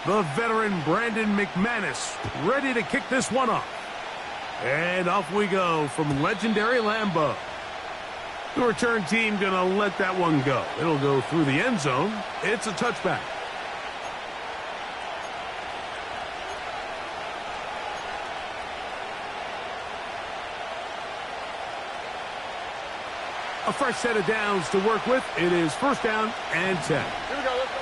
The veteran Brandon McManus ready to kick this one off. And off we go from legendary Lambeau. The return team going to let that one go. It'll go through the end zone. It's a touchback. A fresh set of downs to work with. It is first down and 10. Here we go. Let's go.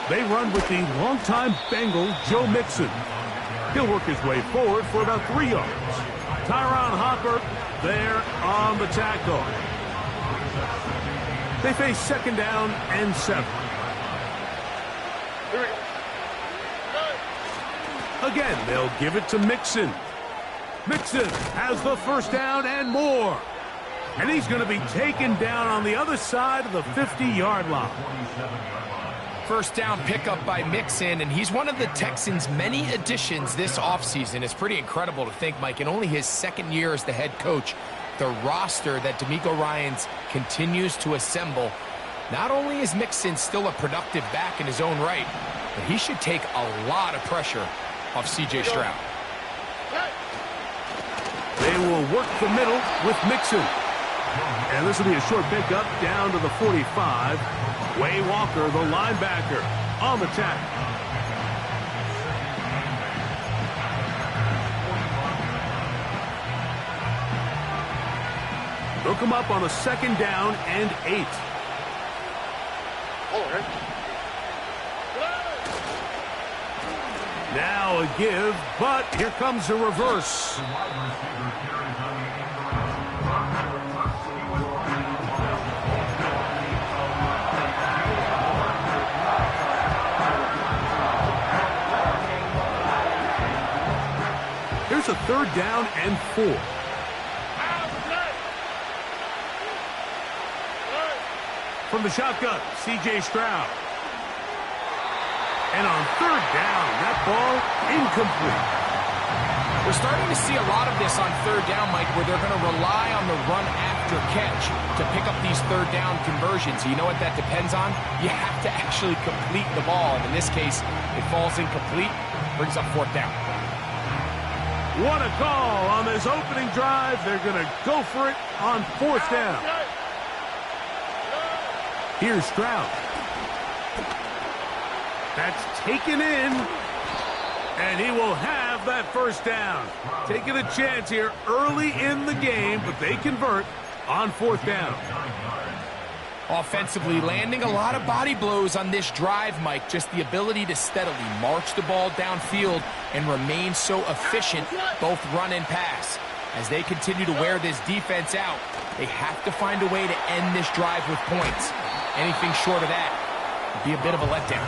They run with the longtime Bengal Joe Mixon. He'll work his way forward for about 3 yards. Tyron Hopper there on the tackle. They face second down and 7. Here we go. Again, they'll give it to Mixon. Mixon has the first down and more. And he's going to be taken down on the other side of the 50-yard line. First down pickup by Mixon, and he's one of the Texans' many additions this offseason. It's pretty incredible to think, Mike, in only his second year as the head coach, the roster that DeMeco Ryans continues to assemble. Not only is Mixon still a productive back in his own right, but he should take a lot of pressure off C.J. Stroud. They will work the middle with Mixon. And this will be a short pickup down to the 45. Way Walker, the linebacker, on the tackle. They'll come up on a second down and 8. Now a give, but here comes a reverse. Here's a third down and 4. From the shotgun, C.J. Stroud. And on third down, that ball incomplete. We're starting to see a lot of this on third down, Mike, where they're going to rely on the run after catch to pick up these third down conversions. You know what that depends on? You have to actually complete the ball. And in this case, it falls incomplete, brings up fourth down. What a call on this opening drive. They're going to go for it on fourth down. Here's Stroud. That's taken in, and he will have that first down. Taking a chance here early in the game, but they convert on fourth down. Offensively, landing a lot of body blows on this drive, Mike. Just the ability to steadily march the ball downfield and remain so efficient, both run and pass. As they continue to wear this defense out, they have to find a way to end this drive with points. Anything short of that would be a bit of a letdown.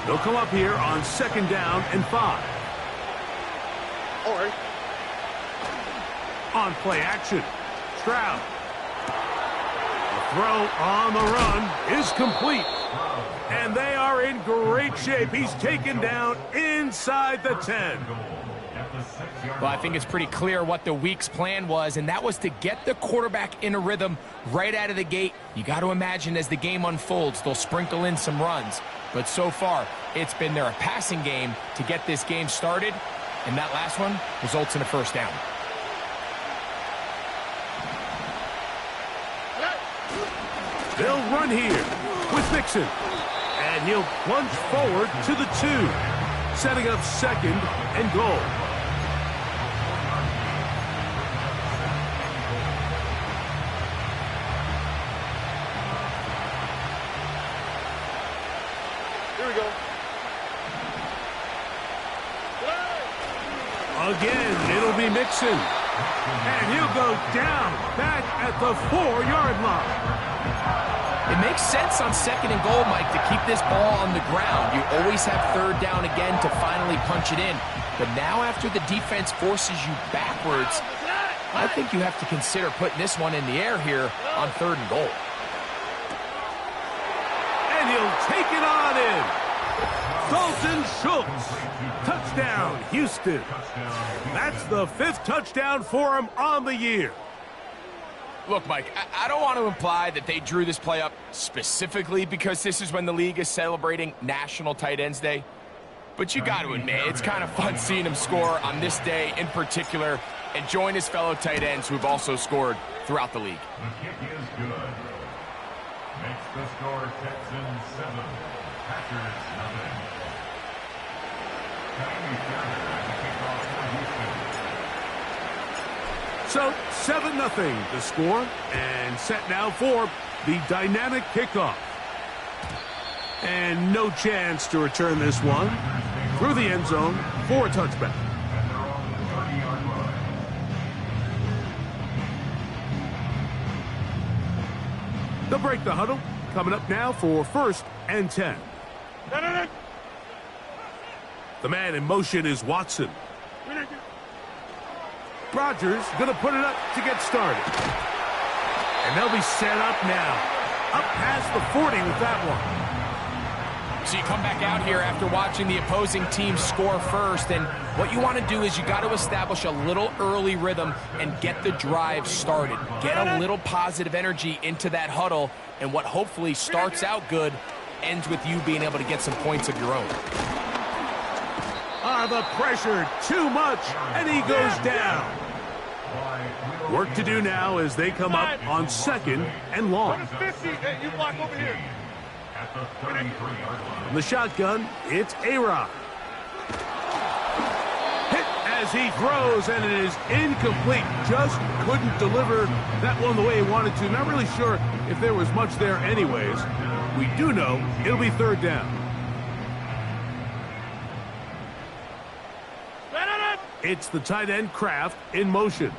They'll come up here on second down and 5. All right. On play action, Stroud. The throw on the run is complete. And they are in great shape. He's taken down inside the 10. Well, I think it's pretty clear what the week's plan was, and that was to get the quarterback in a rhythm right out of the gate. You got to imagine as the game unfolds, they'll sprinkle in some runs. But so far, it's been their passing game to get this game started, and that last one results in a first down. They'll run here with Mixon. And he'll plunge forward to the 2, setting up second and goal. Here we go. Again, it'll be Mixon. And he'll go down back at the 4-yard line. It makes sense on second and goal, Mike, to keep this ball on the ground. You always have third down again to finally punch it in. But now after the defense forces you backwards, I think you have to consider putting this one in the air here on third and goal. And he'll take it on in. Dalton Schultz. Touchdown, Houston. That's the 5th touchdown for him on the year. Look, Mike, I don't want to imply that they drew this play up specifically because this is when the league is celebrating National Tight Ends Day. But you got to admit, it's kind of fun seeing him score on this day in particular and join his fellow tight ends who have also scored throughout the league. The kick is good. Makes the score Texans 7, Packers 0. So 7-0 the score, and set now for the dynamic kickoff. And no chance to return this one through the end zone for a touchback. They'll break the huddle. Coming up now for 1st and 10. The man in motion is Watson. Rodgers going to put it up to get started. And they'll be set up now. Up past the 40 with that one. So you come back out here after watching the opposing team score first, and what you want to do is you got to establish a little early rhythm and get the drive started. Get a little positive energy into that huddle, and what hopefully starts out good ends with you being able to get some points of your own. The pressure, too much, and he goes down. Work to do now as they come up on 2nd and long. 50. Hey, you block over here. From the shotgun, it's A-Rod. Hit as he throws, and it is incomplete. Just couldn't deliver that one the way he wanted to. Not really sure if there was much there anyways. We do know it'll be 3rd down. It's the tight end Kraft in motion.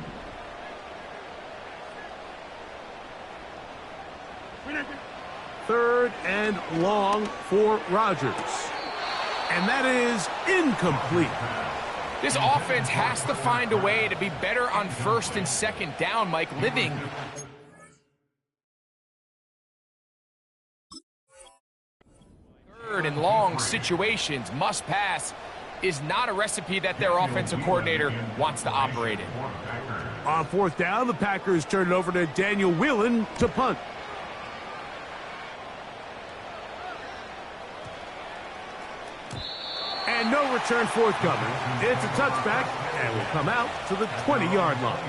Third and long for Rodgers. And that is incomplete. This offense has to find a way to be better on 1st and 2nd down, Mike. Living third and long situations, must pass, is not a recipe that their offensive coordinator wants to operate in. On 4th down, the Packers turn it over to Daniel Whelan to punt. And no return forthcoming. It's a touchback, and will come out to the 20-yard line.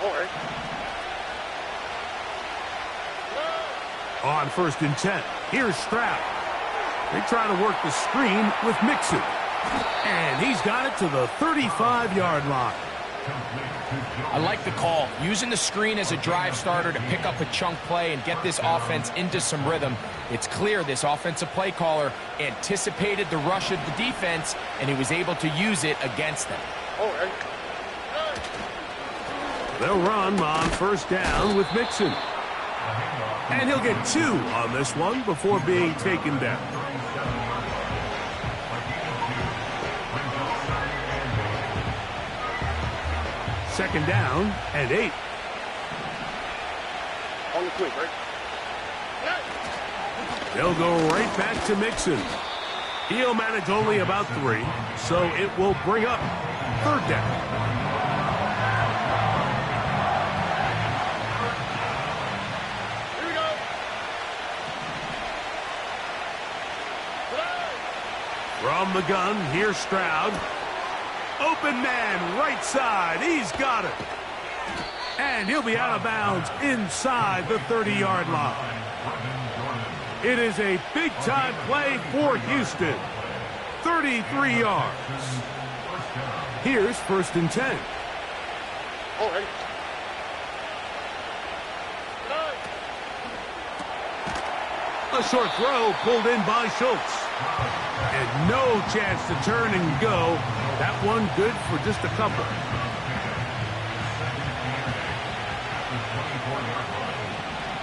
All right. On 1st and 10, here's Stroud. They try to work the screen with Mixon. And he's got it to the 35-yard line. I like the call. Using the screen as a drive starter to pick up a chunk play and get this offense into some rhythm. It's clear this offensive play caller anticipated the rush of the defense, and he was able to use it against them. All right. They'll run on 1st down with Mixon. And he'll get 2 on this one before being taken down. Second down and 8. On the quick, right? They'll go right back to Mixon. He'll manage only about 3, so it will bring up 3rd down. From the gun, here's Stroud. Open man, right side. He's got it. And he'll be out of bounds inside the 30-yard line. It is a big-time play for Houston. 33 yards. Here's 1st and 10. All right. A short throw pulled in by Schultz. And no chance to turn and go. That one good for just a couple.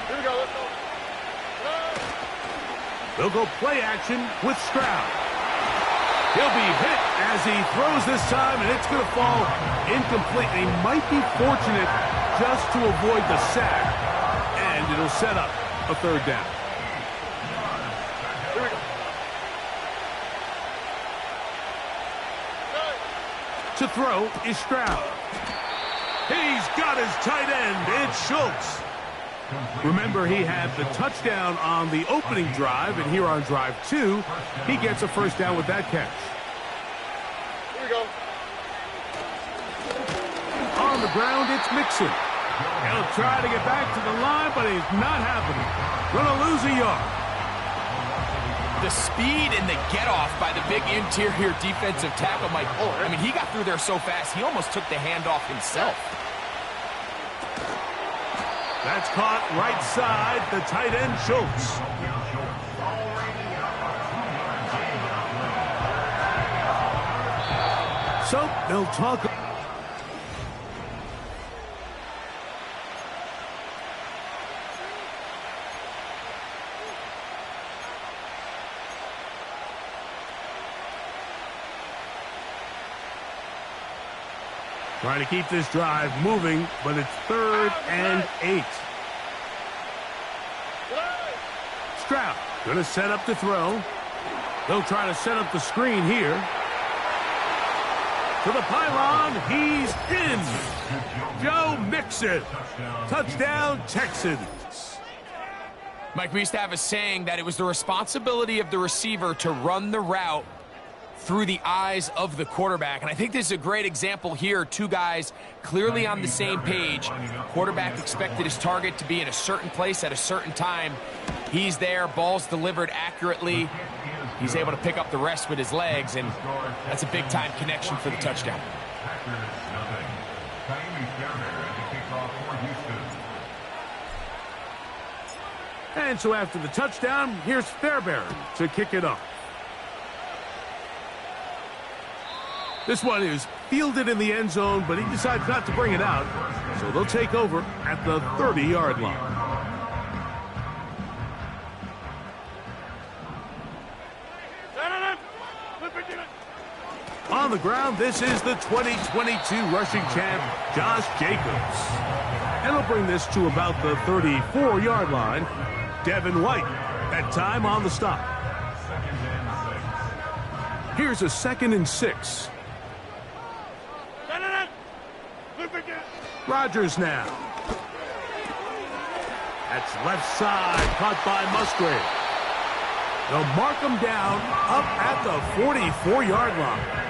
Here we go. Let's go. They'll go play action with Stroud. He'll be hit as he throws this time, and it's going to fall incomplete. He might be fortunate just to avoid the sack. And and it'll set up a third down. Here we go. To throw is Stroud. He's got his tight end. It's Schultz. Remember, he had the touchdown on the opening drive, and here on drive 2, he gets a first down with that catch. Here we go. On the ground, it's Mixon. He'll try to get back to the line, but it's not happening. Gonna lose a yard. The speed and the get-off by the big interior defensive tackle, Mike. I mean, he got through there so fast, he almost took the handoff himself. That's caught right side, the tight end, Schultz. So, they'll talk. Trying to keep this drive moving, but it's 3rd and 8. Stroud going to set up to throw. They'll try to set up the screen here. To the pylon, he's in. Joe Mixon. Touchdown, Texans. Mike, we used to have a saying that it was the responsibility of the receiver to run the route through the eyes of the quarterback. And I think this is a great example here. Two guys clearly on the same page. Quarterback expected his target to be in a certain place at a certain time. He's there, ball's delivered accurately. He's able to pick up the rest with his legs, and that's a big-time connection for the touchdown. And so after the touchdown, here's Fairbairn to kick it off. This one is fielded in the end zone, but he decides not to bring it out, so they'll take over at the 30-yard line. On the ground, this is the 2022 rushing champ, Josh Jacobs. And he'll bring this to about the 34-yard line. Devin White, that time on the stop. Here's a 2nd and 6. Rodgers now. That's left side, caught by Musgrave. They'll mark him down up at the 44-yard line.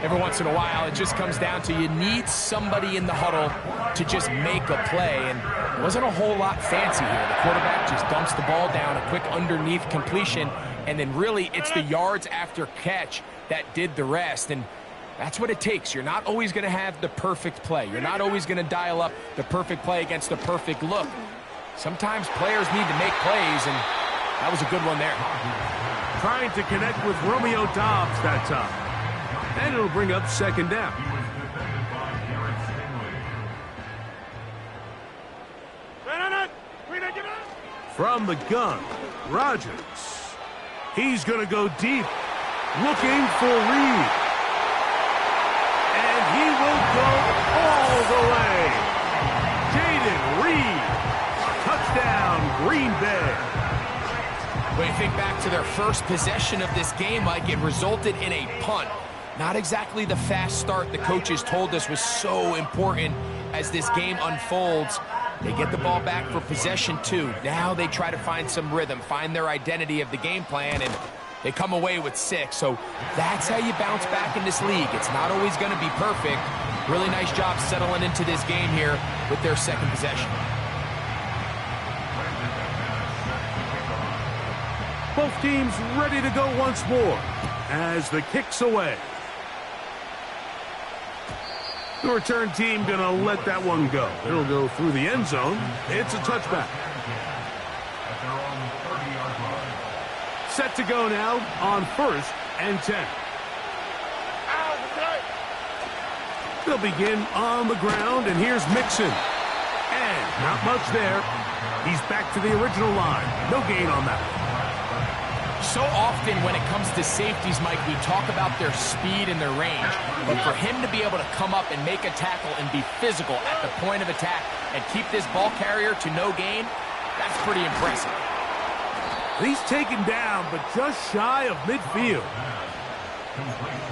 Every once in a while, it just comes down to you need somebody in the huddle to just make a play, and it wasn't a whole lot fancy here. The quarterback just dumps the ball down, a quick underneath completion, and then really it's the yards after catch that did the rest, and that's what it takes. You're not always going to have the perfect play. You're not always going to dial up the perfect play against the perfect look. Sometimes players need to make plays, and that was a good one there. Trying to connect with Romeo Doubs that time. And it'll bring up 2nd down. From the gun, Rodgers. He's going to go deep, looking for Reed. And he will go all the way. Jaden Reed. Touchdown, Green Bay. When you think back to their first possession of this game, Mike, it resulted in a punt. Not exactly the fast start the coaches told us was so important as this game unfolds. They get the ball back for possession 2. Now they try to find some rhythm, find their identity of the game plan, and they come away with 6. So that's how you bounce back in this league. It's not always going to be perfect. Really nice job settling into this game here with their 2nd possession. Both teams ready to go once more as the kick's away. The return team going to let that one go. It'll go through the end zone. It's a touchback. Set to go now on 1st and 10. They'll begin on the ground, and here's Mixon. And not much there. He's back to the original line. No gain on that. So often when it comes to safeties, Mike, we talk about their speed and their range. But for him to be able to come up and make a tackle and be physical at the point of attack, and keep this ball carrier to no gain, that's pretty impressive. He's taken down, but just shy of midfield.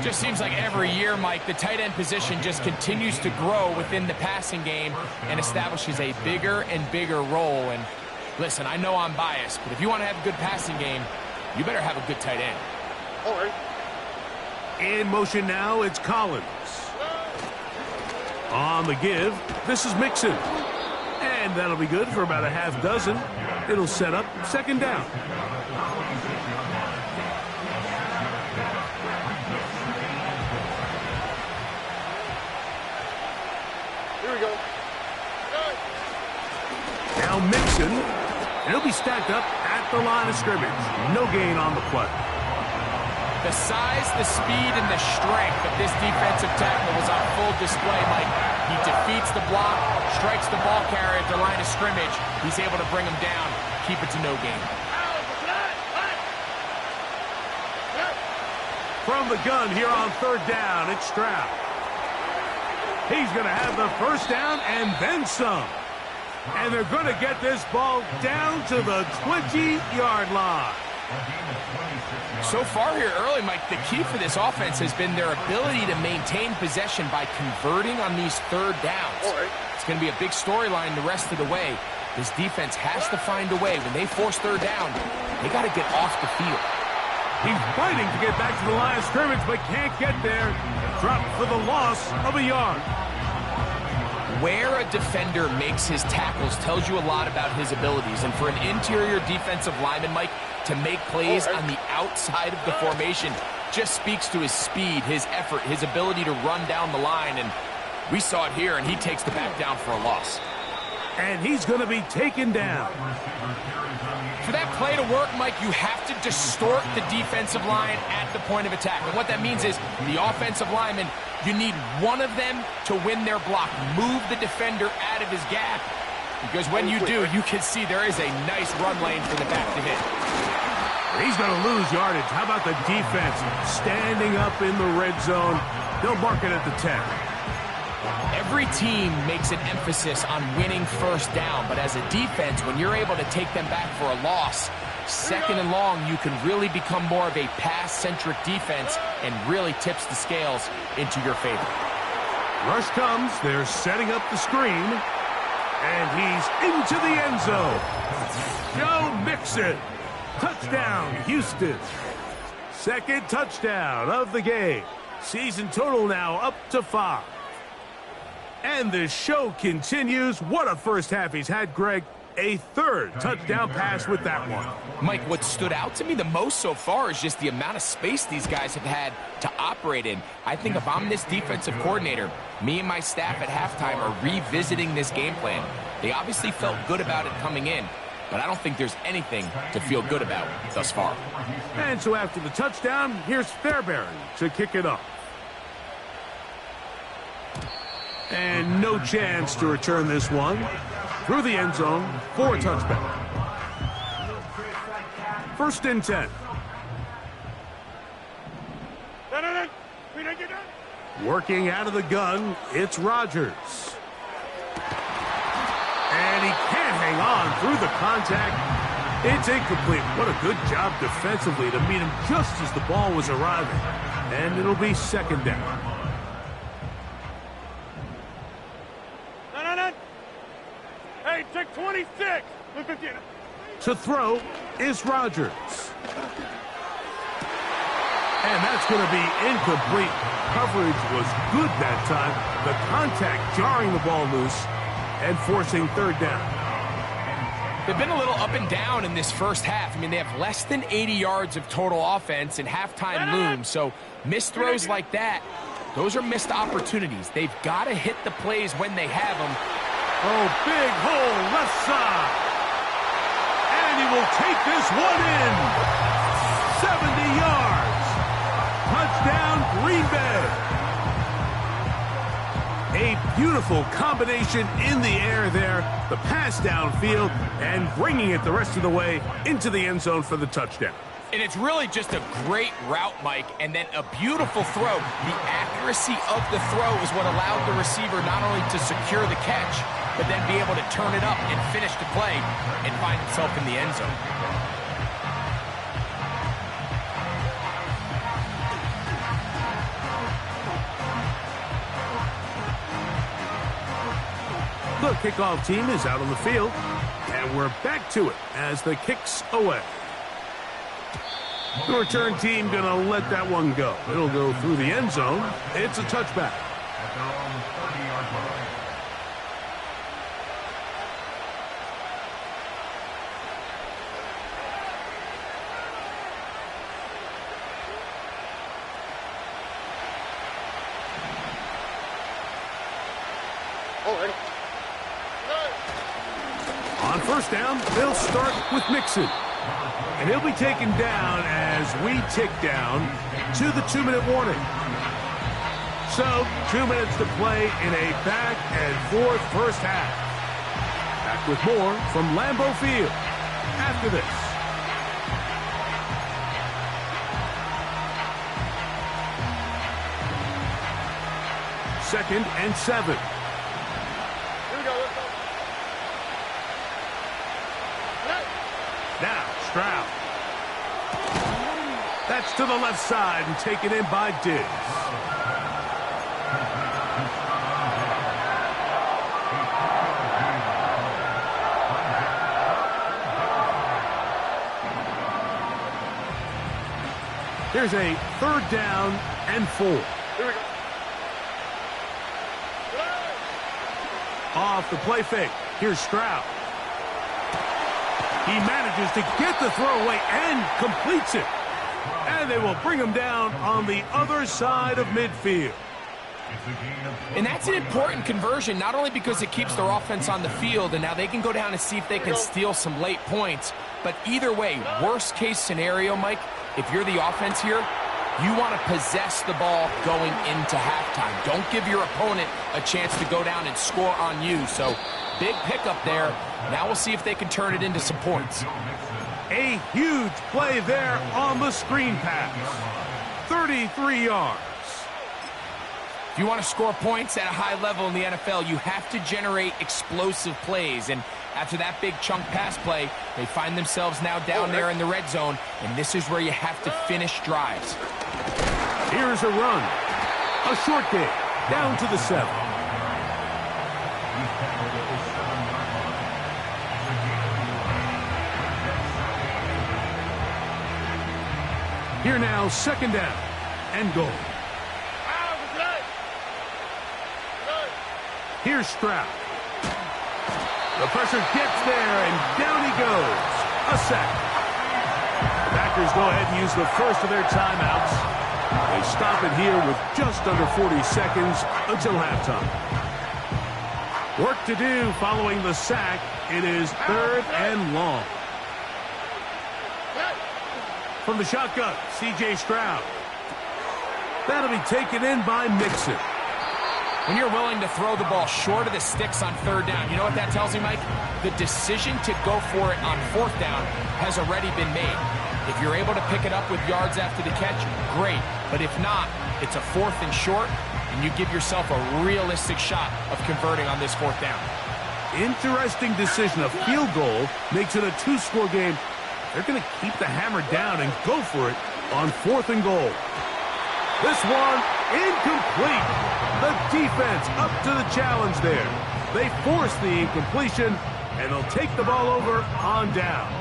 Just seems like every year, Mike, the tight end position just continues to grow within the passing game and establishes a bigger and bigger role. And listen, I know I'm biased, but if you want to have a good passing game, you better have a good tight end. All right. In motion now, it's Collins. On the give, this is Mixon. And that'll be good for about a half dozen. It'll set up second down. Here we go. Now Mixon, and he'll be stacked up at the line of scrimmage. No gain on the play. The size, the speed, and the strength of this defensive tackle was on full display, Mike. He defeats the block, strikes the ball carrier at the line of scrimmage. He's able to bring him down, keep it to no gain. From the gun here on third down, it's Stroud. He's going to have the first down and then some. And they're going to get this ball down to the 20-yard line. So far here early, Mike, the key for this offense has been their ability to maintain possession by converting on these third downs. All right. It's going to be a big storyline the rest of the way. This defense has to find a way. When they force third down, they got to get off the field. He's fighting to get back to the line of scrimmage, but can't get there. Dropped for the loss of a yard. Where a defender makes his tackles tells you a lot about his abilities. And for an interior defensive lineman, Mike, to make plays on the outside of the formation just speaks to his speed, his effort, his ability to run down the line. And we saw it here, and he takes the back down for a loss. And he's going to be taken down. For that play to work, Mike, you have to distort the defensive line at the point of attack. And what that means is the offensive lineman, you need one of them to win their block. Move the defender out of his gap. Because when you do, you can see there is a nice run lane for the back to hit. He's going to lose yardage. How about the defense standing up in the red zone? They'll mark it at the 10. Every team makes an emphasis on winning first down, but as a defense, when you're able to take them back for a loss, second and long, you can really become more of a pass-centric defense and really tips the scales into your favor. Rush comes. They're setting up the screen. And he's into the end zone. Joe Mixon. Touchdown, Houston. Second touchdown of the game. Season total now up to 5. And the show continues. What a first half he's had, Greg. A third touchdown pass with that one. Mike, what stood out to me the most so far is just the amount of space these guys have had to operate in. I think if I'm this defensive coordinator, me and my staff at halftime are revisiting this game plan. They obviously felt good about it coming in, but I don't think there's anything to feel good about thus far. And so after the touchdown, here's Fairbairn to kick it off. And no chance to return this one. Through the end zone for a touchback. First and 10. Working out of the gun, it's Rodgers. And he can't hang on through the contact. It's incomplete. What a good job defensively to meet him just as the ball was arriving. And it'll be second down. Hey, check 26. To throw is Rodgers. And that's going to be incomplete. Coverage was good that time. The contact jarring the ball loose and forcing third down. They've been a little up and down in this first half. I mean, they have less than 80 yards of total offense and halftime looms. So missed throws like that, those are missed opportunities. They've got to hit the plays when they have them. Oh, big hole left side. And he will take this one in. 70 yards. Touchdown, Green Bay. A beautiful combination in the air there. The pass downfield and bringing it the rest of the way into the end zone for the touchdown. And it's really just a great route, Mike, and then a beautiful throw. The accuracy of the throw is what allowed the receiver not only to secure the catch, but then be able to turn it up and finish the play and find himself in the end zone. The kickoff team is out on the field, and we're back to it as the kick's away. The return team going to let that one go. It'll go through the end zone. It's a touchback. At their own 30-yard line. On first down, they'll start with Mixon. And he'll be taken down as we tick down to the 2-minute warning. So, 2 minutes to play in a back-and-forth first half. Back with more from Lambeau Field after this. Second and 7. Now, Stroud. That's to the left side and taken in by Diggs. Here's a 3rd down and 4. Here we go. Off the play fake. Here's Stroud. He manages to get the throw away and completes it. And they will bring him down on the other side of midfield. And that's an important conversion, not only because it keeps their offense on the field, and now they can go down and see if they can steal some late points. But either way, worst case scenario, Mike, if you're the offense here, you want to possess the ball going into halftime. Don't give your opponent a chance to go down and score on you. So, big pickup there. Now we'll see if they can turn it into some points. A huge play there on the screen pass. 33 yards. If you want to score points at a high level in the NFL, you have to generate explosive plays. And after that big chunk pass play, they find themselves now down there in the red zone. And this is where you have to finish drives. Here's a run. A short game. Down to the 7. Here now, 2nd down and goal. Here's Stroud. The pressure gets there, and down he goes. A sack. The Packers go ahead and use the first of their timeouts. They stop it here with just under 40 seconds until halftime. Work to do following the sack. It is 3rd and long. From the shotgun, C.J. Stroud. That'll be taken in by Mixon. When you're willing to throw the ball short of the sticks on 3rd down, you know what that tells me, Mike? The decision to go for it on 4th down has already been made. If you're able to pick it up with yards after the catch, great. But if not, it's a 4th and short, and you give yourself a realistic shot of converting on this 4th down. Interesting decision. A field goal makes it a 2-score game. They're going to keep the hammer down and go for it on 4th and goal. This one incomplete. The defense up to the challenge there. They force the incompletion, and they'll take the ball over on downs.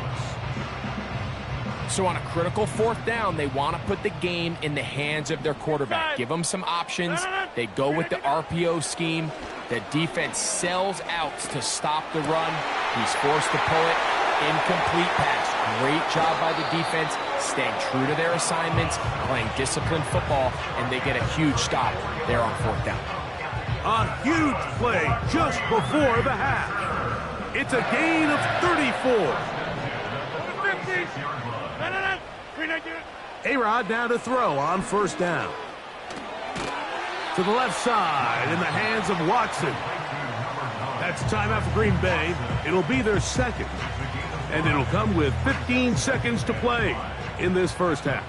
So on a critical 4th down, they want to put the game in the hands of their quarterback. Give them some options. They go with the RPO scheme. The defense sells out to stop the run. He's forced to pull it. Incomplete pass. Great job by the defense, staying true to their assignments, playing disciplined football, and they get a huge stop there on 4th down. A huge play just before the half. It's a gain of 34. A-Rod now to throw on 1st down. To the left side in the hands of Watson. That's a timeout for Green Bay. It'll be their 2nd. And it'll come with 15 seconds to play in this first half.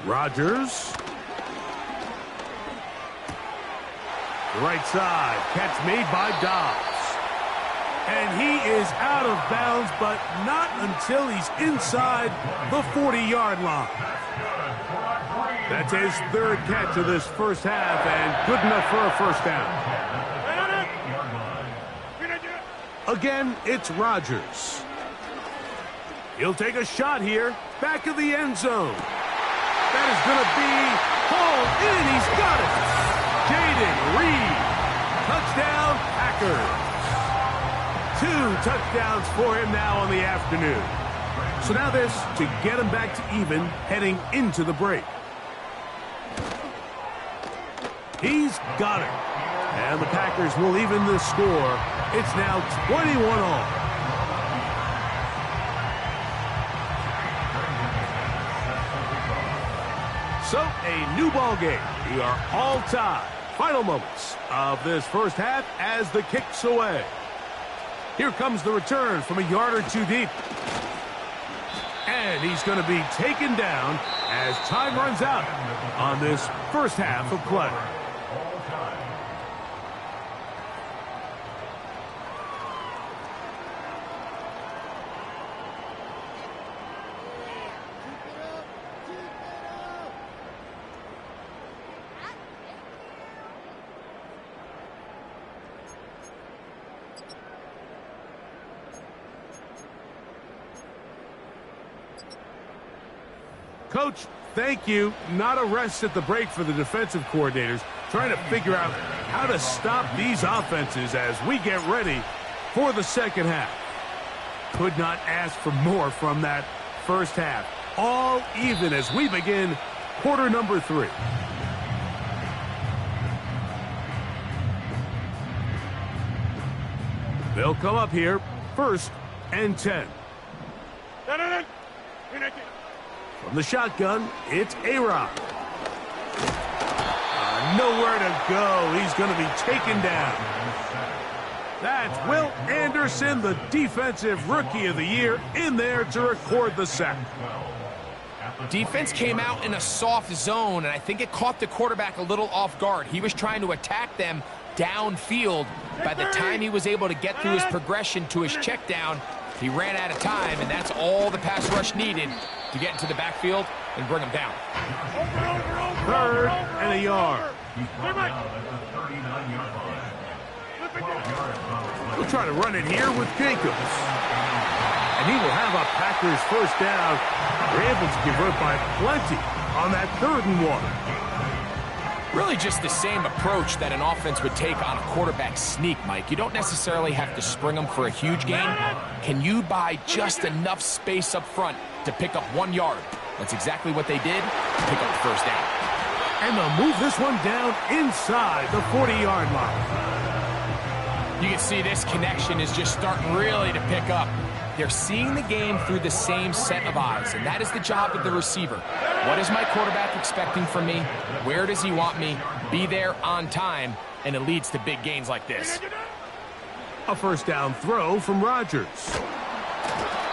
Rodgers. The right side. Catch made by Dobbs. And he is out of bounds, but not until he's inside the 40-yard line. That's his third catch of this first half, and good enough for a first down. Again, it's Rodgers. He'll take a shot here, back of the end zone. That is going to be hauled in. He's got it. Jaden Reed. Touchdown, Packers. 2 touchdowns for him now on the afternoon. So now this to get him back to even heading into the break. He's got it. And the Packers will even the score. It's now 21 all. So, a new ball game. We are all tied. Final moments of this first half as the kick's away. Here comes the return from a yard or two deep. And he's going to be taken down as time runs out on this first half of play. Coach, thank you. Not a rest at the break for the defensive coordinators, trying to figure out how to stop these offenses as we get ready for the second half. Could not ask for more from that first half. All even as we begin quarter number 3. They'll come up here, 1st and 10. From the shotgun, it's A-Rod. Nowhere to go. He's going to be taken down. That's Will Anderson, the defensive rookie of the year, in there to record the sack. Defense came out in a soft zone, and I think it caught the quarterback a little off guard. He was trying to attack them downfield. By the time he was able to get through his progression to his check down, he ran out of time, and that's all the pass rush needed to get into the backfield and bring him down. 3rd and a yard. We'll try to run it here with Jacobs. And he will have a Packers first down. They're able to convert by plenty on that 3rd and 1. Really just the same approach that an offense would take on a quarterback sneak, Mike. You don't necessarily have to spring them for a huge gain. Can you buy just enough space up front to pick up 1 yard? That's exactly what they did to pick up the first down. And they'll move this one down inside the 40-yard line. You can see this connection is just starting really to pick up. They're seeing the game through the same set of eyes, and that is the job of the receiver. What is my quarterback expecting from me? Where does he want me? Be there on time, and it leads to big gains like this. A first down throw from Rodgers.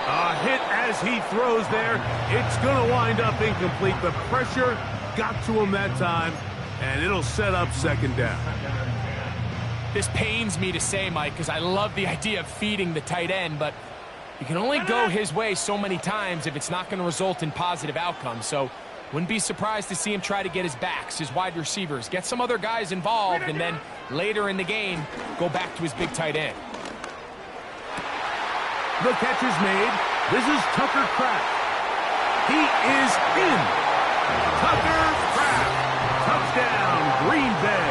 A hit as he throws there. It's going to wind up incomplete. The pressure got to him that time, and it'll set up 2nd down. This pains me to say, Mike, because I love the idea of feeding the tight end, but you can only go his way so many times if it's not going to result in positive outcomes. So wouldn't be surprised to see him try to get his backs, his wide receivers, get some other guys involved, and then later in the game, go back to his big tight end. The catch is made. This is Tucker Kraft. He is in. Tucker Kraft. Touchdown, Green Bay.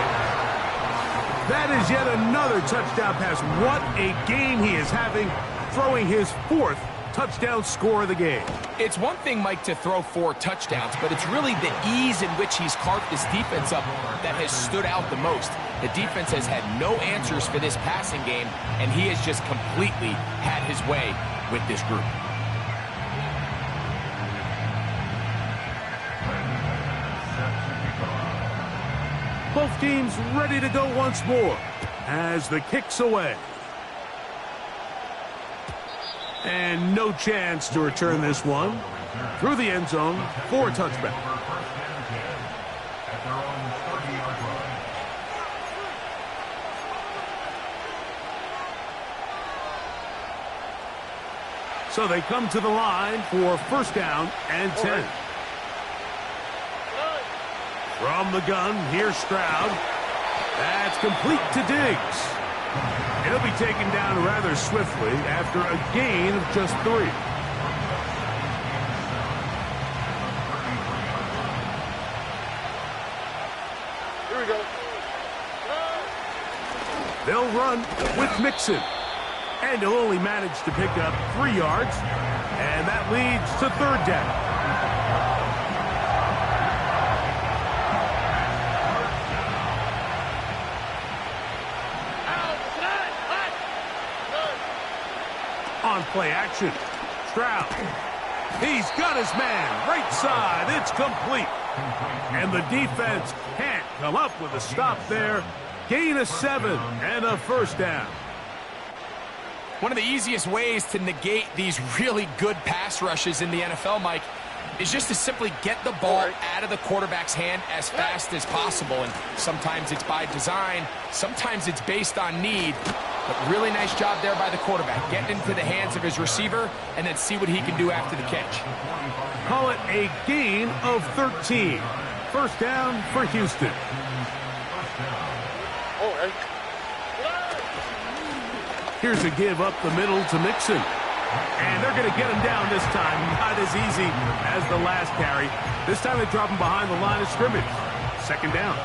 That is yet another touchdown pass. What a game he is having, throwing his 4th touchdown score of the game. It's one thing, Mike, to throw 4 touchdowns, but it's really the ease in which he's carved this defense up that has stood out the most. The defense has had no answers for this passing game, and he has just completely had his way with this group. Both teams ready to go once more as the kick's away. And no chance to return this one through the end zone for a touchback. So they come to the line for first down and 10. From the gun, here's Stroud. That's complete to Diggs. He'll be taken down rather swiftly after a gain of just 3. Here we go. They'll run with Mixon. And he'll only manage to pick up 3 yards. And that leads to third down. On play action, Stroud. He's got his man, right side, it's complete. And the defense can't come up with a stop there. Gain of 7 and a first down. One of the easiest ways to negate these really good pass rushes in the NFL, Mike, is just to simply get the ball out of the quarterback's hand as fast as possible. And sometimes it's by design, sometimes it's based on need. But really nice job there by the quarterback. Get into the hands of his receiver and then see what he can do after the catch. Call it a gain of 13. First down for Houston. Here's a give up the middle to Mixon. And they're going to get him down this time. Not as easy as the last carry. This time they drop him behind the line of scrimmage. Second down.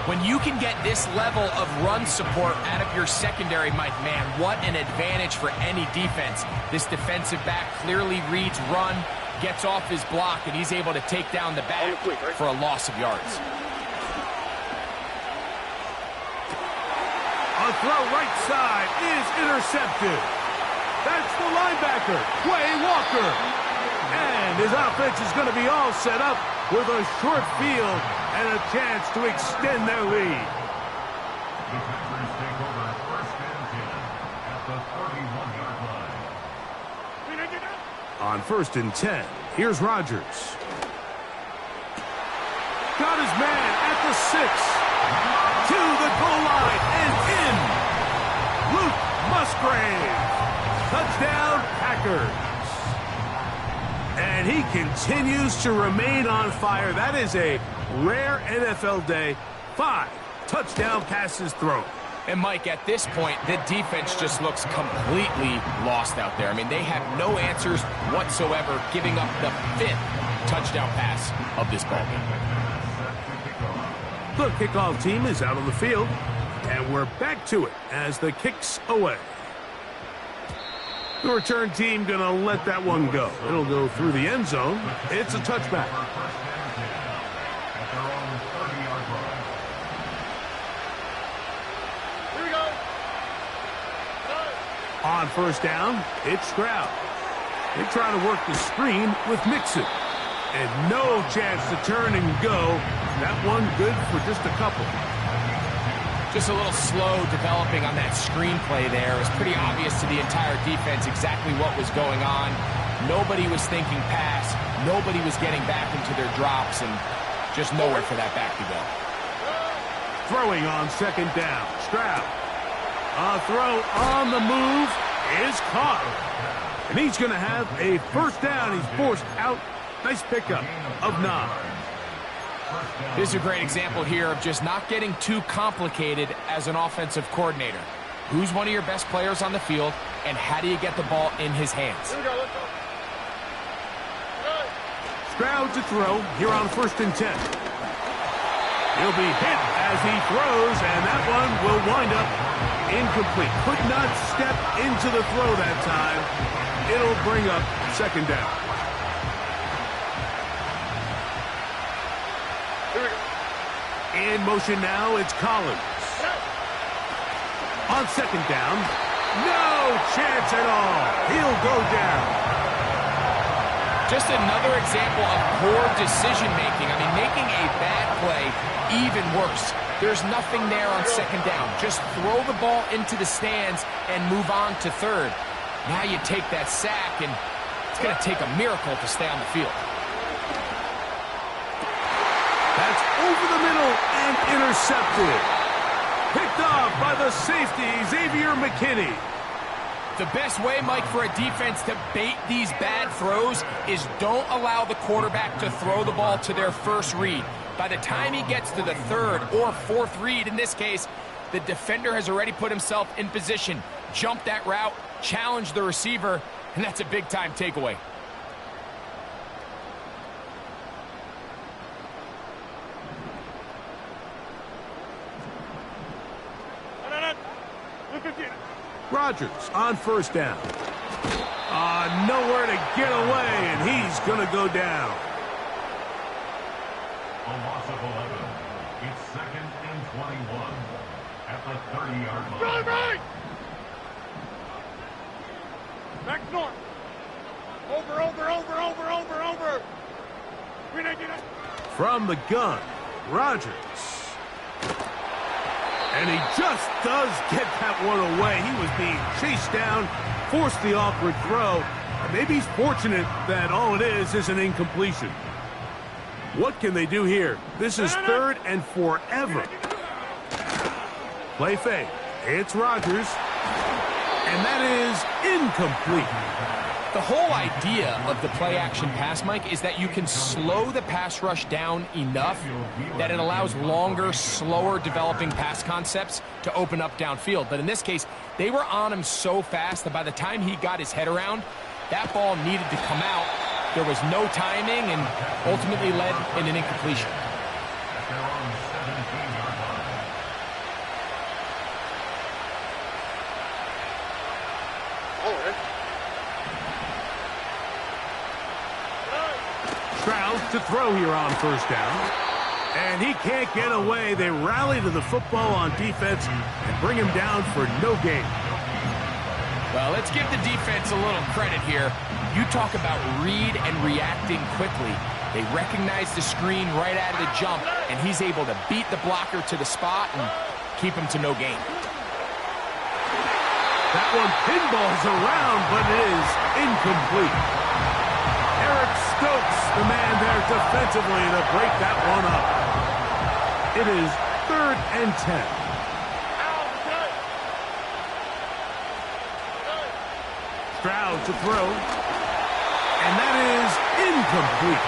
When you can get this level of run support out of your secondary, Mike, man, what an advantage for any defense. This defensive back clearly reads run, gets off his block, and he's able to take down the back for a loss of yards. A throw right side is intercepted. That's the linebacker, Quay Walker. And his offense is going to be all set up with a short field and a chance to extend their lead. The Packers take over first and 10 at the 31-yard line. On first and 10, here's Rodgers. Got his man at the 6. To the goal line and in. Luke Musgrave. Touchdown, Packers. And he continues to remain on fire. That is a rare NFL day. 5 touchdown passes thrown. And, Mike, at this point, the defense just looks completely lost out there. I mean, they have no answers whatsoever, giving up the 5th touchdown pass of this ballgame. The kickoff team is out on the field, and we're back to it as the kick's away. The return team going to let that one go. It'll go through the end zone. It's a touchback. Here we go. On first down, it's Stroud. They try to work the screen with Mixon. And no chance to turn and go. That one good for just a couple. Just a little slow developing on that screenplay there. It was pretty obvious to the entire defense exactly what was going on. Nobody was thinking pass. Nobody was getting back into their drops, and just nowhere for that back to go. Throwing on second down. Stroud. A throw on the move is caught. And he's going to have a first down. He's forced out. Nice pickup of 9. This is a great example here of just not getting too complicated as an offensive coordinator. Who's one of your best players on the field, and how do you get the ball in his hands? Here we go. Let's go. Stroud to throw here on first and 10. He'll be hit as he throws, and that one will wind up incomplete. Could not step into the throw that time. It'll bring up second down. In motion now, it's Collins. On second down, no chance at all. He'll go down. Just another example of poor decision-making. I mean, making a bad play even worse. There's nothing there on second down. Just throw the ball into the stands and move on to third. Now you take that sack, and it's going to take a miracle to stay on the field. That's over the middle and intercepted. Picked off by the safety, Xavier McKinney. The best way, Mike, for a defense to bait these bad throws is don't allow the quarterback to throw the ball to their first read. By the time he gets to the third or fourth read, in this case, the defender has already put himself in position, jumped that route, challenged the receiver, and that's a big-time takeaway. Rodgers on first down. Nowhere to get away, and he's going to go down. A loss of 11. It's 2nd and 21 at the 30-yard line. Right! Back north. Over. From the gun, Rodgers. And he just does get that one away. He was being chased down, forced the awkward throw. And maybe he's fortunate that all it is an incompletion. What can they do here? This is 3rd and forever. Play fake. It's Rodgers. And that is incomplete. The whole idea of the play-action pass, Mike, is that you can slow the pass rush down enough that it allows longer, slower developing pass concepts to open up downfield. But in this case, they were on him so fast that by the time he got his head around, that ball needed to come out. There was no timing and ultimately led in an incompletion. To throw here on first down. And he can't get away. They rally to the football on defense and bring him down for no gain. Well, let's give the defense a little credit here. You talk about read and reacting quickly. They recognize the screen right out of the jump, and he's able to beat the blocker to the spot and keep him to no gain. That one pinballs around, but it is incomplete. Eric Stokes, the man there defensively to break that one up. It is 3rd and 10. Stroud to throw. And that is incomplete.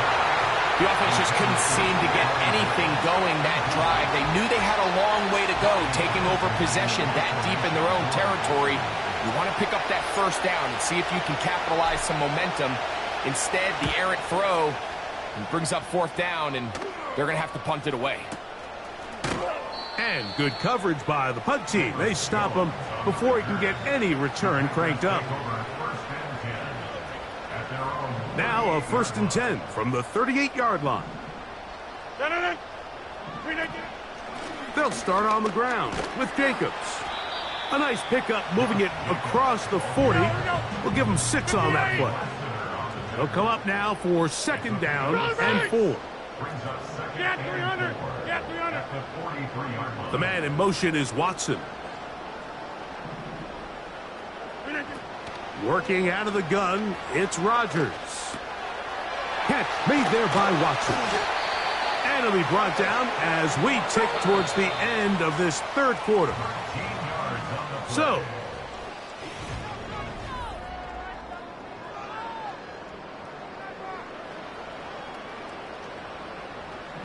The offense just couldn't seem to get anything going that drive. They knew they had a long way to go, taking over possession that deep in their own territory. You want to pick up that first down and see if you can capitalize some momentum. Instead, the errant throw brings up 4th down, and they're going to have to punt it away. And good coverage by the punt team. They stop him before he can get any return cranked up. Now a 1st and 10 from the 38-yard line. They'll start on the ground with Jacobs. A nice pickup, moving it across the 40. We'll give him 6 on that play. They'll come up now for 2nd down and 4. The man in motion is Watson. Working out of the gun, it's Rodgers. Catch made there by Watson. And it'll be brought down as we tick towards the end of this 3rd quarter. So,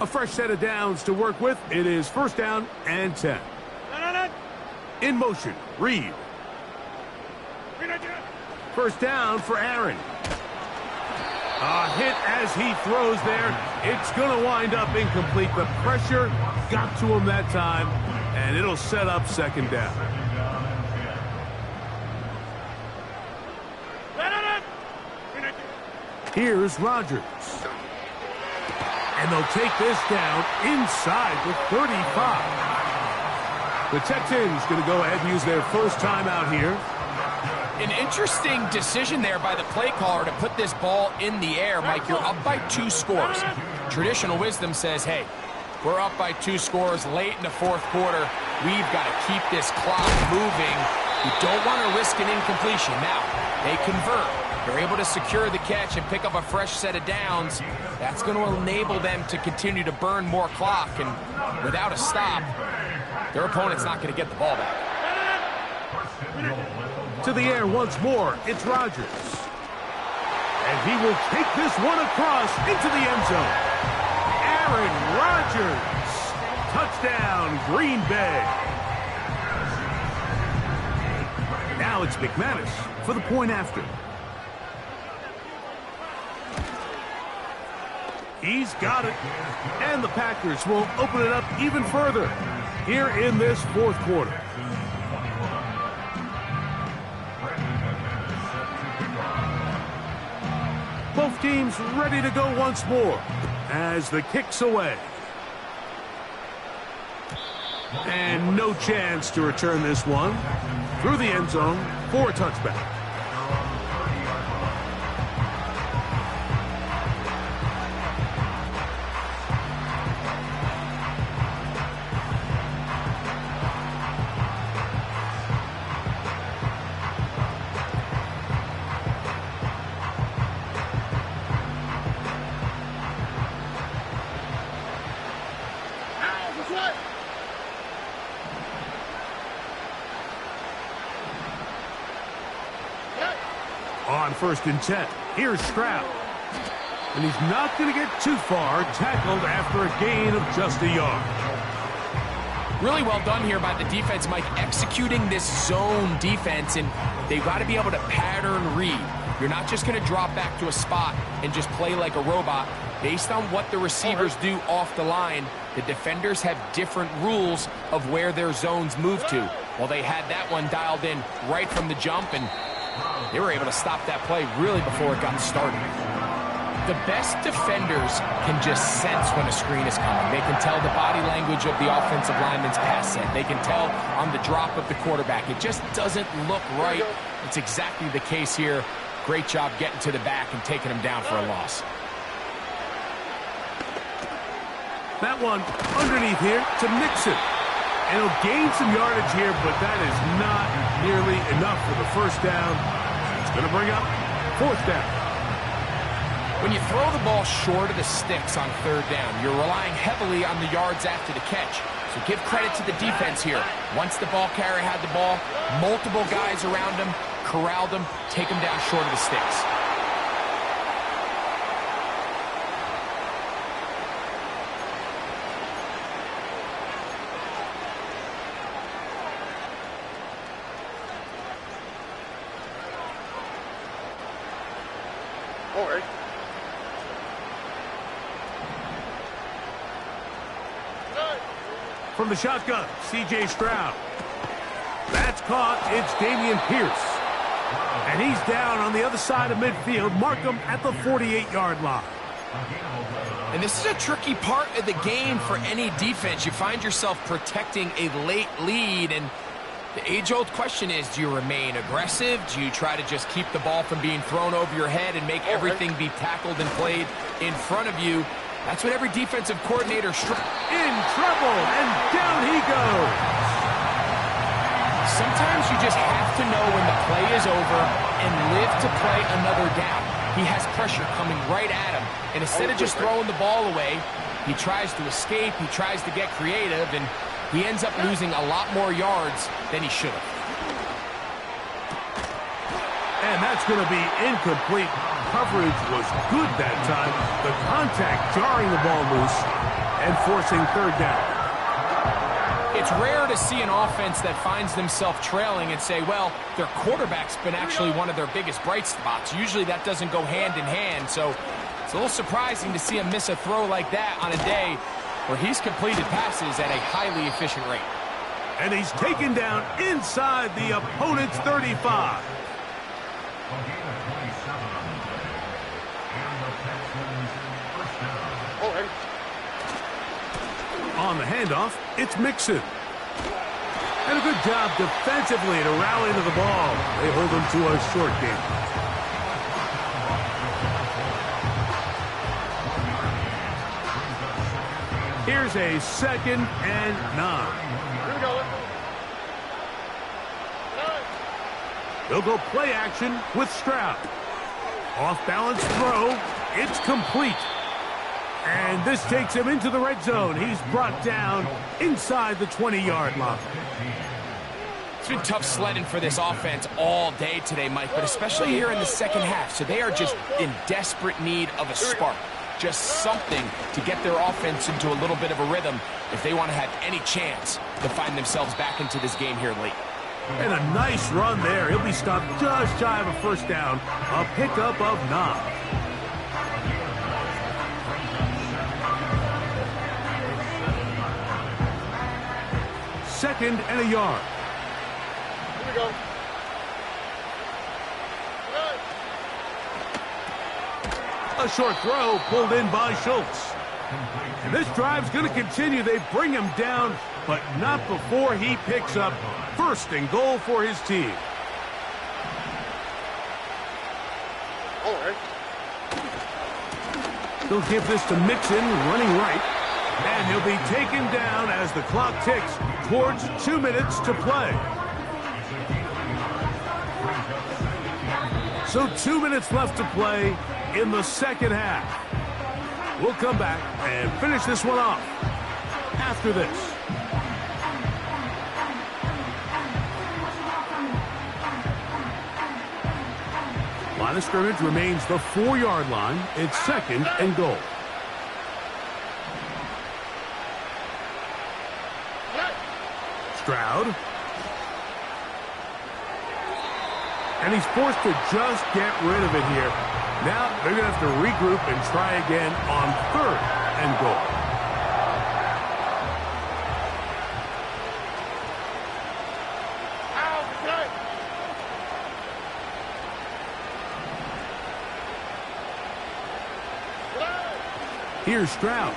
a fresh set of downs to work with. It is 1st down and 10. In motion, Reed. 1st down for Aaron. A hit as he throws there. It's going to wind up incomplete. The pressure got to him that time, and it'll set up 2nd down. Here's Rodgers. And they'll take this down inside the 35. The Texans going to go ahead and use their first timeout here. An interesting decision there by the play caller to put this ball in the air. Mike, you're up by 2 scores. Traditional wisdom says, hey, we're up by 2 scores late in the 4th quarter. We've got to keep this clock moving. We don't want to risk an incompletion. Now, they convert. They're able to secure the catch and pick up a fresh set of downs. That's going to enable them to continue to burn more clock. And without a stop, their opponent's not going to get the ball back. to the air once more. It's Rodgers. And he will take this one across into the end zone. Aaron Rodgers. Touchdown, Green Bay. Now it's McManus for the point after. He's got it. And the Packers will open it up even further here in this fourth quarter. Both teams ready to go once more as the kick's away. And no chance to return this one through the end zone for a touchback. On 1st and 10, here's Stroud. And he's not going to get too far, tackled after a gain of just a yard. Really well done here by the defense, Mike, executing this zone defense, and they've got to be able to pattern read. You're not just going to drop back to a spot and just play like a robot. Based on what the receivers do off the line, the defenders have different rules of where their zones move to. Well, they had that one dialed in right from the jump, and they were able to stop that play really before it got started. The best defenders can just sense when a screen is coming. They can tell the body language of the offensive lineman's pass set. They can tell on the drop of the quarterback. It just doesn't look right. It's exactly the case here. Great job getting to the back and taking him down for a loss. That one underneath here to Mixon. And he'll gain some yardage here, but that is not nearly enough for the first down. It's going to bring up 4th down. When you throw the ball short of the sticks on 3rd down, you're relying heavily on the yards after the catch. So give credit to the defense here. Once the ball carrier had the ball, multiple guys around him, corralled him, take him down short of the sticks. From the shotgun, C.J. Stroud. That's caught. It's Dameon Pierce. And he's down on the other side of midfield. Mark him at the 48-yard line. And this is a tricky part of the game for any defense. You find yourself protecting a late lead, and the age-old question is, do you remain aggressive? Do you try to just keep the ball from being thrown over your head and make everything be tackled and played in front of you? That's what every defensive coordinator in trouble, and down he goes. Sometimes you just have to know when the play is over and live to play another down. He has pressure coming right at him, and instead of just throwing the ball away, he tries to escape, he tries to get creative, and he ends up losing a lot more yards than he should have. And that's going to be incomplete. Coverage was good that time. The contact jarring the ball loose and forcing 3rd down. It's rare to see an offense that finds themselves trailing and say, well, their quarterback's been actually one of their biggest bright spots. Usually that doesn't go hand in hand, so it's a little surprising to see him miss a throw like that on a day where he's completed passes at a highly efficient rate. And he's taken down inside the opponent's 35. On the handoff, it's Mixon. And a good job defensively to rally to the ball. They hold him to a short game. Here's a 2nd and 9. They'll go play action with Stroud. Off-balance throw. It's complete. And this takes him into the red zone. He's brought down inside the 20-yard line. It's been tough sledding for this offense all day today, Mike, but especially here in the second half. So they are just in desperate need of a spark, just something to get their offense into a little bit of a rhythm if they want to have any chance to find themselves back into this game here late. And a nice run there. He'll be stopped just shy of a first down. A pickup of 9. Second and a yard. Here we go. A short throw pulled in by Schultz. And this drive's going to continue. They bring him down, but not before he picks up first and goal for his team. All right. They'll give this to Mixon, running right. And he'll be taken down as the clock ticks towards 2 minutes to play. So 2 minutes left to play in the second half. We'll come back and finish this one off after this. Line of scrimmage remains the 4-yard line. It's second and goal. Stroud. And he's forced to just get rid of it here. Now they're going to have to regroup and try again on third and goal. Here's Stroud.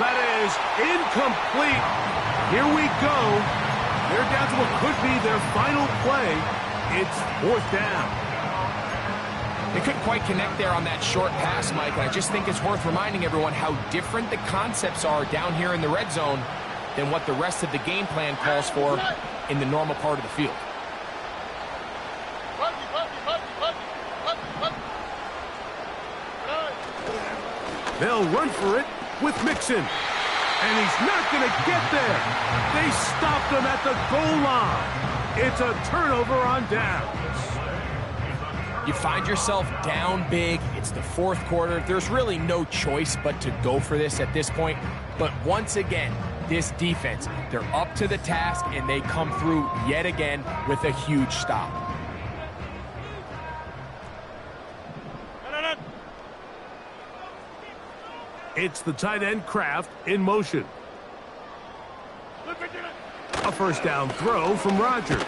That is incomplete. Here we go. They're down to what could be their final play. It's fourth down. They couldn't quite connect there on that short pass, Mike, and I just think it's worth reminding everyone how different the concepts are down here in the red zone than what the rest of the game plan calls for in the normal part of the field. They'll run for it with Mixon. And he's not going to get there. They stopped him at the goal line. It's a turnover on downs. You find yourself down big. It's the fourth quarter. There's really no choice but to go for this at this point. But once again, this defense, they're up to the task, and they come through yet again with a huge stop. It's the tight end Kraft in motion. A first down throw from Rodgers.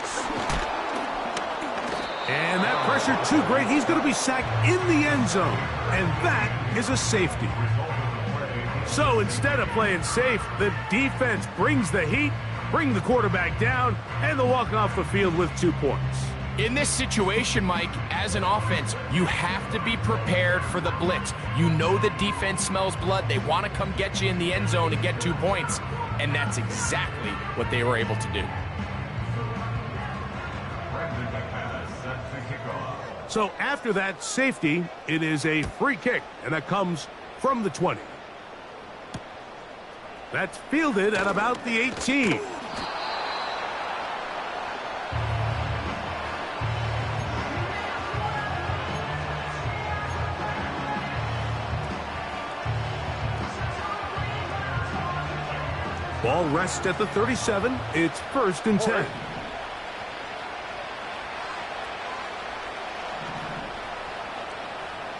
And that pressure too great. He's going to be sacked in the end zone. And that is a safety. So instead of playing safe, the defense brings the heat, bring the quarterback down, and they'll walk off the field with 2 points. In this situation, Mike, as an offense, you have to be prepared for the blitz. You know the defense smells blood. They want to come get you in the end zone and get 2 points. And that's exactly what they were able to do. So after that safety, it is a free kick, and that comes from the 20. That's fielded at about the 18. Ball rests at the 37. It's first and 10.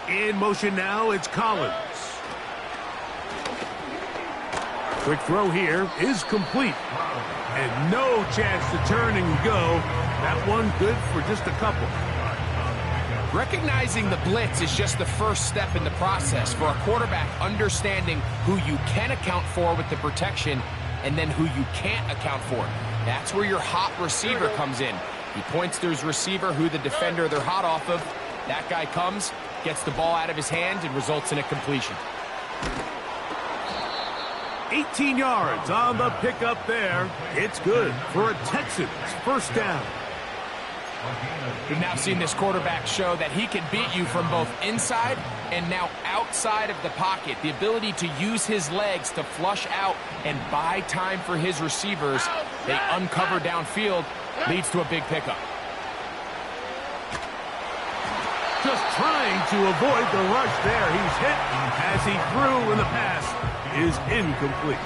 In motion now, it's Collins. Quick throw here is complete. And no chance to turn and go. That one good for just a couple. Recognizing the blitz is just the first step in the process for a quarterback understanding who you can account for with the protection and then who you can't account for. That's where your hot receiver comes in. He points to his receiver, who the defender they're hot off of. That guy comes, gets the ball out of his hand, and results in a completion. 18 yards on the pickup there. It's good for a Texans first down. We've now seen this quarterback show that he can beat you from both inside And now outside of the pocket, the ability to use his legs to flush out and buy time for his receivers, they uncover downfield, leads to a big pickup. Just trying to avoid the rush there. He's hit as he threw, and the pass is incomplete.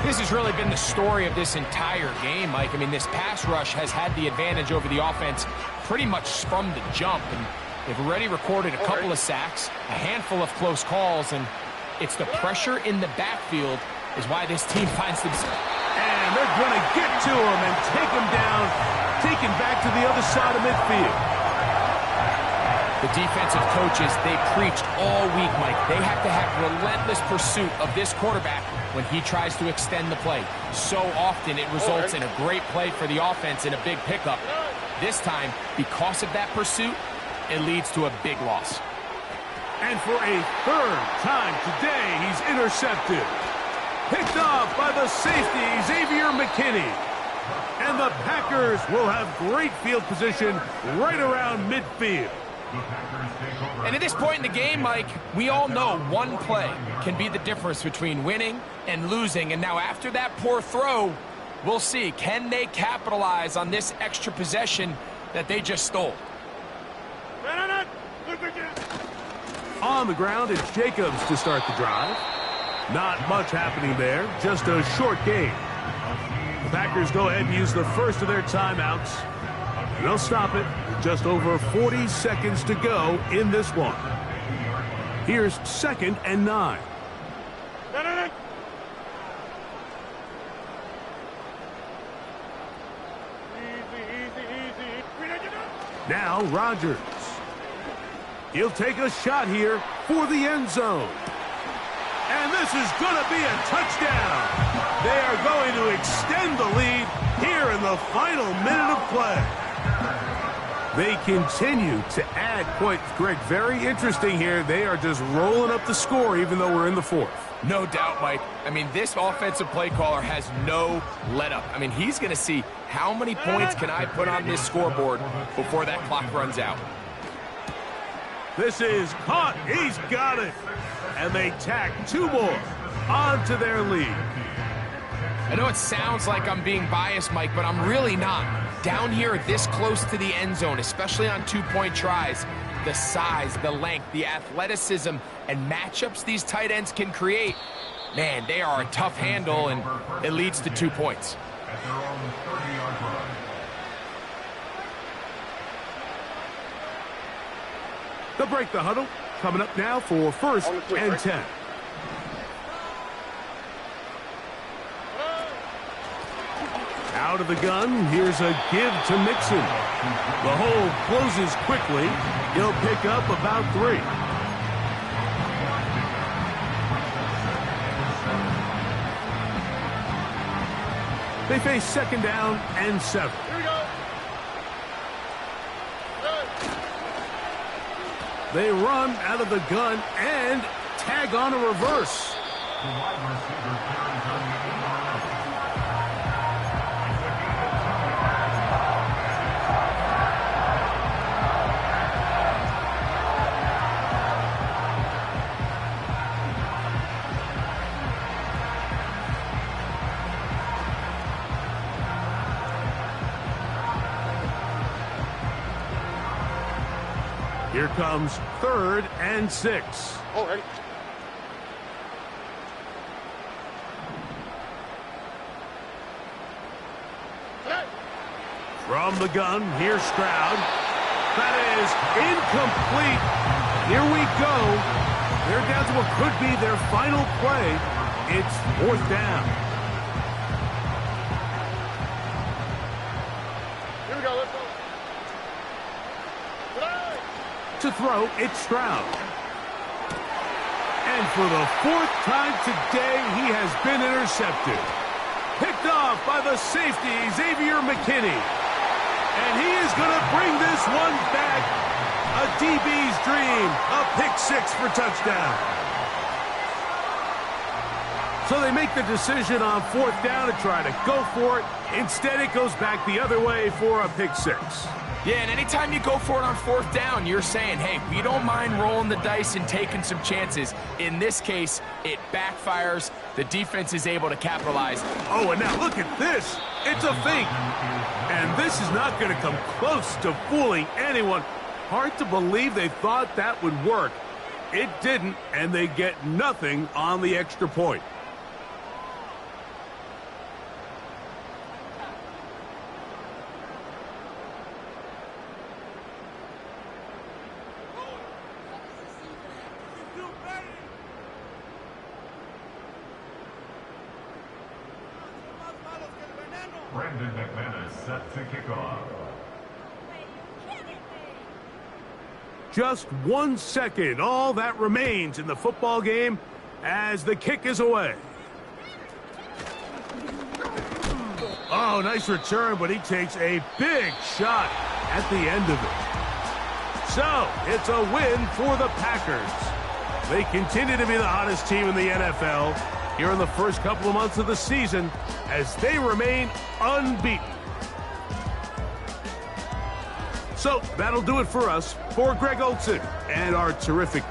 This has really been the story of this entire game, Mike. I mean, this pass rush has had the advantage over the offense pretty much from the jump. And they've already recorded a couple of sacks, a handful of close calls, and it's the pressure in the backfield is why this team finds themselves. And they're going to get to him and take him down, taken back to the other side of midfield. The defensive coaches, they preached all week, Mike. They have to have relentless pursuit of this quarterback when he tries to extend the play. So often it results in a great play for the offense and a big pickup. This time, because of that pursuit, it leads to a big loss. And for a third time today, he's intercepted. Picked off by the safety, Xavier McKinney. And the Packers will have great field position right around midfield. And at this point in the game, Mike, we all know one play can be the difference between winning and losing. And now after that poor throw, we'll see, can they capitalize on this extra possession that they just stole? On the ground, it's Jacobs to start the drive. Not much happening there, just a short game. The Packers go ahead and use the first of their timeouts. And they'll stop it. Just over 40 seconds to go in this one. Here's 2nd and 9. Now Rodgers. He'll take a shot here for the end zone. And this is going to be a touchdown. They are going to extend the lead here in the final minute of play. They continue to add points. Greg, very interesting here. They are just rolling up the score even though we're in the 4th. No doubt, Mike. I mean, this offensive play caller has no let-up. I mean, he's going to see how many points can I put on this scoreboard before that clock runs out. This is caught. He's got it. And they tack 2 more onto their lead. I know it sounds like I'm being biased, Mike, but I'm really not. Down here this close to the end zone, especially on 2-point tries, the size, the length, the athleticism, and matchups these tight ends can create, man, they are a tough handle, and it leads to 2 points. At their own 30-yard line. They'll break the huddle. Coming up now for 1st and 10. Out of the gun, here's a give to Mixon. The hole closes quickly. He'll pick up about 3. They face 2nd down and 7. Here we go. They run out of the gun and tag on a reverse. The wide receiver carries on the 8-yard line. Here comes 3rd and 6. All right. From the gun, here's Stroud. That is incomplete. Here we go. They're down to what could be their final play. It's 4th down. Here we go. Let's go. To throw, it's Stroud. And for the 4th time today, he has been intercepted. Picked off by the safety, Xavier McKinney. And he is going to bring this one back. A DB's dream. A pick 6 for touchdown. So they make the decision on 4th down to try to go for it. Instead, it goes back the other way for a pick 6. Yeah, and anytime you go for it on 4th down, you're saying, hey, we don't mind rolling the dice and taking some chances. In this case, it backfires. The defense is able to capitalize. Oh, and now look at this. It's a fake. And this is not going to come close to fooling anyone. Hard to believe they thought that would work. It didn't, and they get nothing on the extra point. Brandon McManus set to kick off. Just 1 second, all that remains in the football game as the kick is away. Oh, nice return, but he takes a big shot at the end of it. So, it's a win for the Packers. They continue to be the hottest team in the NFL here in the first couple of months of the season as they remain unbeaten. So that'll do it for us. For Greg Olson and our terrific team.